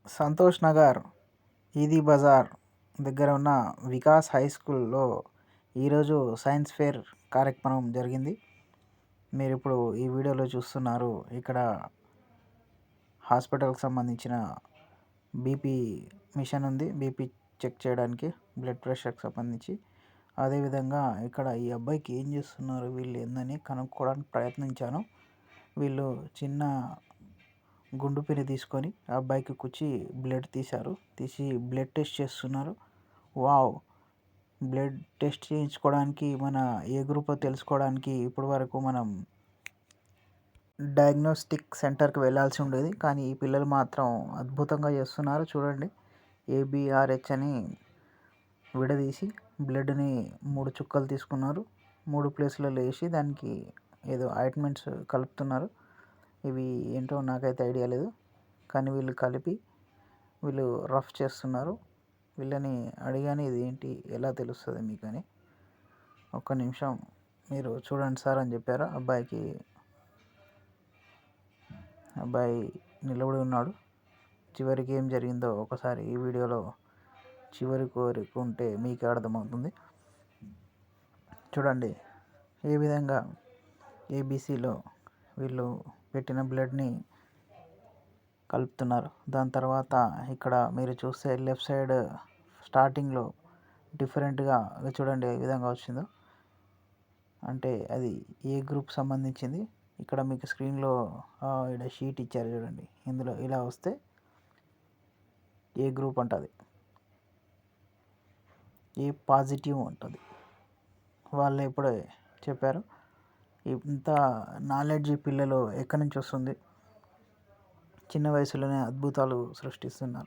సంతోష్ నగర్ ఈదీ బజార్ దగ్గర ఉన్న వికాస్ హై స్కూల్లో ఈరోజు సైన్స్ ఫేర్ కార్యక్రమం జరిగింది. మీరు ఇప్పుడు ఈ వీడియోలో చూస్తున్నారు. ఇక్కడ హాస్పిటల్కి సంబంధించిన బీపీ మిషన్ ఉంది. బీపీ చెక్ చేయడానికి, బ్లడ్ ప్రెషర్కి సంబంధించి. అదేవిధంగా ఇక్కడ ఈ అబ్బాయికి ఏం చేస్తున్నారు వీళ్ళు ఏందని కనుక్కోవడానికి ప్రయత్నించాను. వీళ్ళు చిన్న గుండు పెని తీసుకొని ఆ అబ్బాయికి కుచ్చి బ్లడ్ తీసి బ్లడ్ టెస్ట్ చేస్తున్నారు. వావ్! బ్లడ్ టెస్ట్ చేయించుకోవడానికి మన ఏ గ్రూపో తెలుసుకోవడానికి ఇప్పటి వరకు మనం డయాగ్నోస్టిక్ సెంటర్కి వెళ్ళాల్సి ఉండేది. కానీ ఈ పిల్లలు మాత్రం అద్భుతంగా చేస్తున్నారు. చూడండి, ఏబిఆర్హెచ్ అని విడదీసి బ్లడ్ని 3 చుక్కలు తీసుకున్నారు. 3 ప్లేస్లలో వేసి దానికి ఏదో ఆయింట్మెంట్స్ కలుపుతున్నారు. ఇవి ఏంటో నాకైతే ఐడియా లేదు. కానీ వీళ్ళు కలిపి వీళ్ళు రఫ్ చేస్తున్నారు. వీళ్ళని అడిగాను, ఇది ఏంటి, ఎలా తెలుస్తుంది మీకు అని. ఒక్క నిమిషం మీరు చూడండి సార్ అని చెప్పారు. అబ్బాయి నిలబడి ఉన్నాడు. చివరికి ఏం జరిగిందో ఒకసారి ఈ వీడియోలో చివరి కోరిక ఉంటే మీకే అర్థమవుతుంది. చూడండి ఏ విధంగా ఏబీసీలో వీళ్ళు పెట్టిన బ్లడ్ని కలుపుతున్నారు. దాని తర్వాత ఇక్కడ మీరు చూస్తే లెఫ్ట్ సైడ్ స్టార్టింగ్లో డిఫరెంట్గా చూడండి ఏ విధంగా వచ్చిందో. అంటే అది ఏ గ్రూప్ సంబంధించింది. ఇక్కడ మీకు స్క్రీన్లో ఇక్కడ షీట్ ఇచ్చారు చూడండి. ఇందులో ఇలా వస్తే ఏ గ్రూప్ ఉంటుంది, ఏ పాజిటివ్ ఉంటుంది. వాళ్ళు ఇప్పుడే చెప్పారు. ఇంత నాలెడ్జ్ పిల్లలు ఎక్కడి నుంచి వస్తుంది? చిన్న వయసులోనే అద్భుతాలు సృష్టిస్తున్నారు.